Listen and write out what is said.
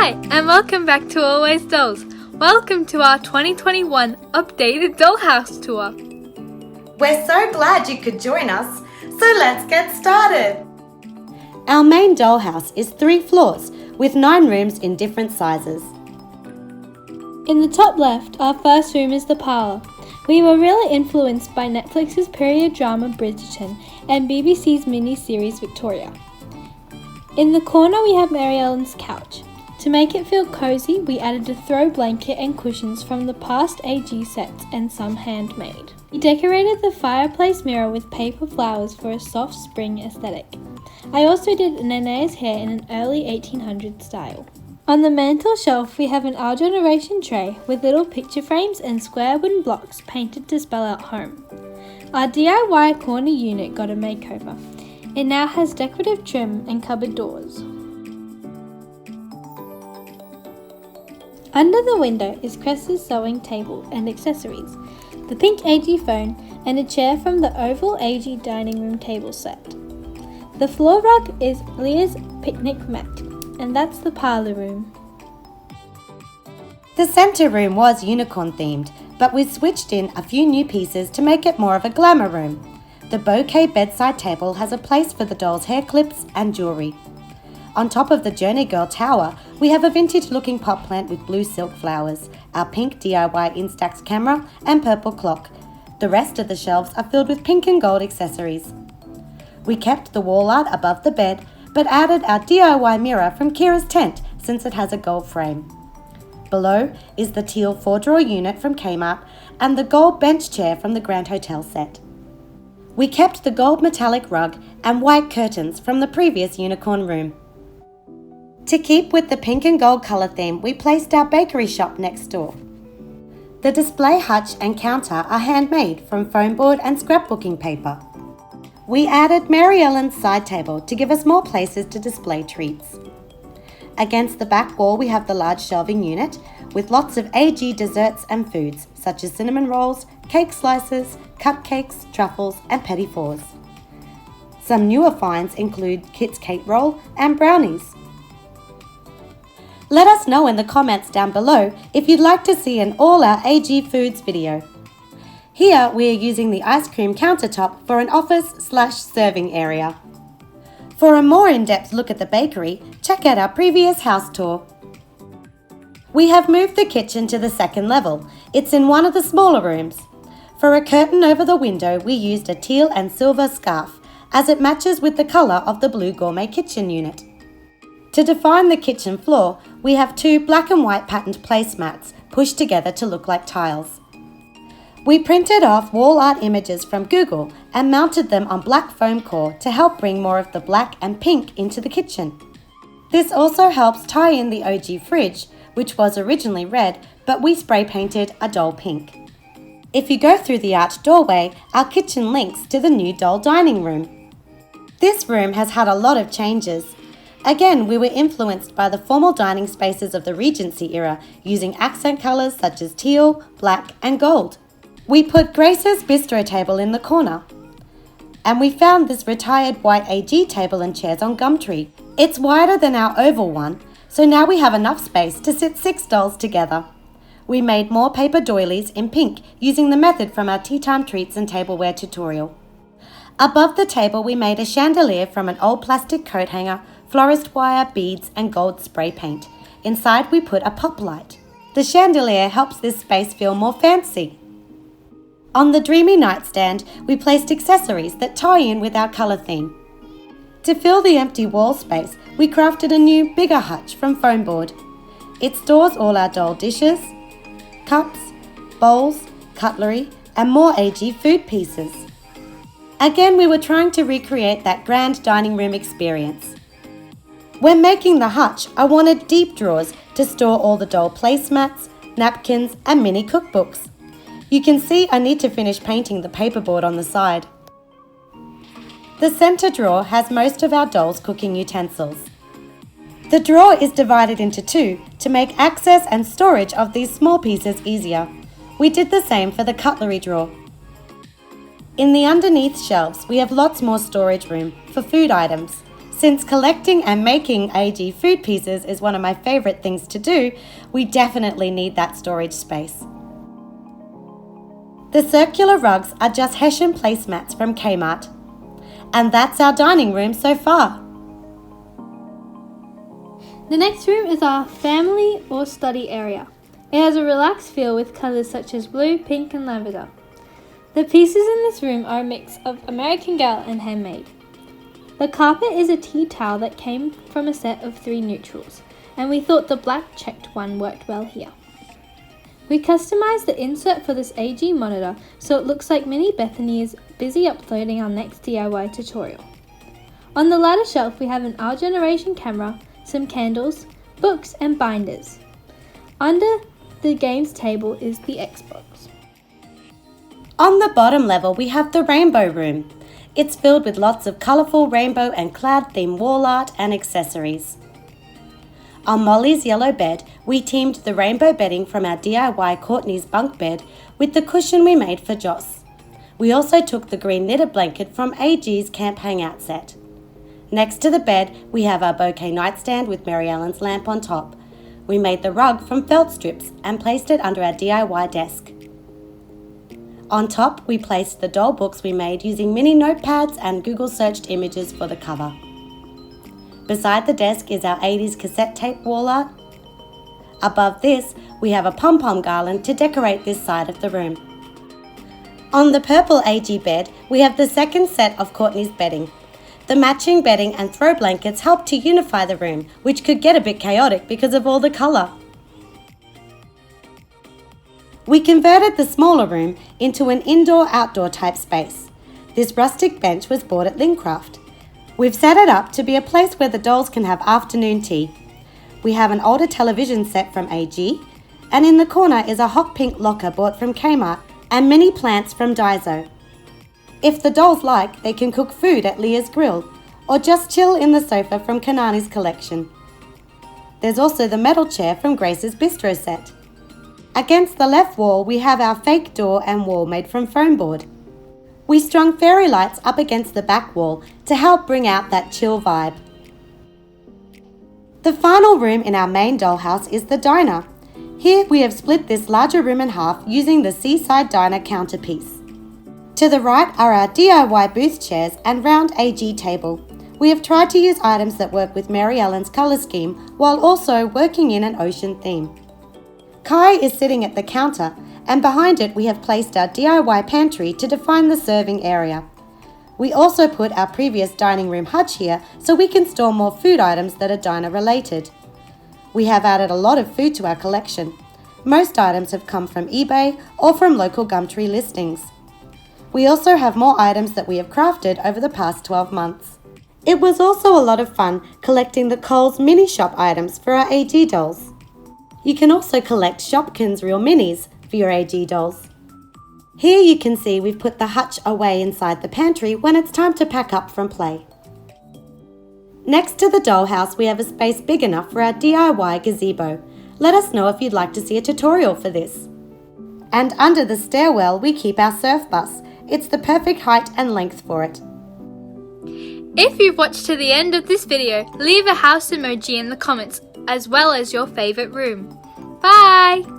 Hi, and welcome back to Always Dolls. Welcome to our 2021 updated Dollhouse tour. We're so glad you could join us, so let's get started. Our main dollhouse is 3 floors with 9 rooms in different sizes. In the top left, our first room is the parlour. We were really influenced by Netflix's period drama Bridgerton and BBC's mini-series Victoria. In the corner we have Mary Ellen's couch. To make it feel cosy, we added a throw blanket and cushions from the past AG sets and some handmade. We decorated the fireplace mirror with paper flowers for a soft spring aesthetic. I also did Nene's hair in an early 1800s style. On the mantel shelf we have an Our Generation tray with little picture frames and square wooden blocks painted to spell out home. Our DIY corner unit got a makeover. It now has decorative trim and cupboard doors. Under the window is Cress's sewing table and accessories, the pink AG phone and a chair from the oval AG dining room table set. The floor rug is Leah's picnic mat, and that's the parlour room. The centre room was unicorn themed, but we switched in a few new pieces to make it more of a glamour room. The bouquet bedside table has a place for the doll's hair clips and jewellery. On top of the Journey Girl tower, we have a vintage-looking pot plant with blue silk flowers, our pink DIY Instax camera and purple clock. The rest of the shelves are filled with pink and gold accessories. We kept the wall art above the bed, but added our DIY mirror from Kira's tent since it has a gold frame. Below is the teal 4-drawer unit from Kmart and the gold bench chair from the Grand Hotel set. We kept the gold metallic rug and white curtains from the previous unicorn room. To keep with the pink and gold colour theme, we placed our bakery shop next door. The display hutch and counter are handmade from foam board and scrapbooking paper. We added Mary Ellen's side table to give us more places to display treats. Against the back wall we have the large shelving unit with lots of AG desserts and foods such as cinnamon rolls, cake slices, cupcakes, truffles and petit fours. Some newer finds include Kit's cake roll and brownies. Let us know in the comments down below if you'd like to see an all our AG Foods video. Here we are using the ice cream countertop for an office/serving area. For a more in-depth look at the bakery, check out our previous house tour. We have moved the kitchen to the second level. It's in one of the smaller rooms. For a curtain over the window, we used a teal and silver scarf, as it matches with the colour of the blue gourmet kitchen unit. To define the kitchen floor, we have 2 black and white patterned placemats pushed together to look like tiles. We printed off wall art images from Google and mounted them on black foam core to help bring more of the black and pink into the kitchen. This also helps tie in the OG fridge, which was originally red, but we spray painted a doll pink. If you go through the arched doorway, our kitchen links to the new doll dining room. This room has had a lot of changes. Again, we were influenced by the formal dining spaces of the Regency era, using accent colours such as teal, black and gold. We put Grace's bistro table in the corner. And we found this retired white AG table and chairs on Gumtree. It's wider than our oval one, so now we have enough space to sit 6 dolls together. We made more paper doilies in pink using the method from our Tea Time Treats and Tableware tutorial. Above the table we made a chandelier from an old plastic coat hanger, florist wire, beads and gold spray paint. Inside we put a pop light. The chandelier helps this space feel more fancy. On the dreamy nightstand we placed accessories that tie in with our colour theme. To fill the empty wall space we crafted a new bigger hutch from foam board. It stores all our doll dishes, cups, bowls, cutlery and more AG food pieces. Again we were trying to recreate that grand dining room experience. When making the hutch, I wanted deep drawers to store all the doll placemats, napkins and mini cookbooks. You can see I need to finish painting the paperboard on the side. The centre drawer has most of our dolls' cooking utensils. The drawer is divided into 2 to make access and storage of these small pieces easier. We did the same for the cutlery drawer. In the underneath shelves, we have lots more storage room for food items, Since collecting and making AG food pieces is one of my favourite things to do, we definitely need that storage space. The circular rugs are just Hessian placemats from Kmart. And that's our dining room so far. The next room is our family or study area. It has a relaxed feel with colours such as blue, pink and lavender. The pieces in this room are a mix of American Girl and handmade. The carpet is a tea towel that came from a set of 3 neutrals, and we thought the black checked one worked well here. We customised the insert for this AG monitor so it looks like Mini Bethany is busy uploading our next DIY tutorial. On the ladder shelf we have an Our Generation camera, some candles, books and binders. Under the games table is the Xbox. On the bottom level we have the rainbow room. It's filled with lots of colourful rainbow and cloud themed wall art and accessories. On Molly's yellow bed, we teamed the rainbow bedding from our DIY Courtney's bunk bed with the cushion we made for Joss. We also took the green knitted blanket from AG's Camp Hangout set. Next to the bed, we have our bouquet nightstand with Mary Ellen's lamp on top. We made the rug from felt strips and placed it under our DIY desk. On top, we placed the doll books we made using mini notepads and Google searched images for the cover. Beside the desk is our 80s cassette tape wall art. Above this, we have a pom-pom garland to decorate this side of the room. On the purple AG bed, we have the second set of Courtney's bedding. The matching bedding and throw blankets help to unify the room, which could get a bit chaotic because of all the colour. We converted the smaller room into an indoor-outdoor type space. This rustic bench was bought at Lincraft. We've set it up to be a place where the dolls can have afternoon tea. We have an older television set from AG, and in the corner is a hot pink locker bought from Kmart and mini plants from Daiso. If the dolls like, they can cook food at Leah's Grill or just chill in the sofa from Kanani's collection. There's also the metal chair from Grace's Bistro set. Against the left wall, we have our fake door and wall made from foam board. We strung fairy lights up against the back wall to help bring out that chill vibe. The final room in our main dollhouse is the diner. Here we have split this larger room in half using the Seaside Diner counterpiece. To the right are our DIY booth chairs and round AG table. We have tried to use items that work with Mary Ellen's colour scheme while also working in an ocean theme. Kai is sitting at the counter, and behind it we have placed our DIY pantry to define the serving area. We also put our previous dining room hutch here so we can store more food items that are diner related. We have added a lot of food to our collection. Most items have come from eBay or from local Gumtree listings. We also have more items that we have crafted over the past 12 months. It was also a lot of fun collecting the Coles mini shop items for our AG dolls. You can also collect Shopkins Real Minis for your AG dolls. Here you can see we've put the hutch away inside the pantry when it's time to pack up from play. Next to the dollhouse we have a space big enough for our DIY gazebo. Let us know if you'd like to see a tutorial for this. And under the stairwell we keep our surf bus. It's the perfect height and length for it. If you've watched to the end of this video, leave a house emoji in the comments as well as your favourite room. Bye!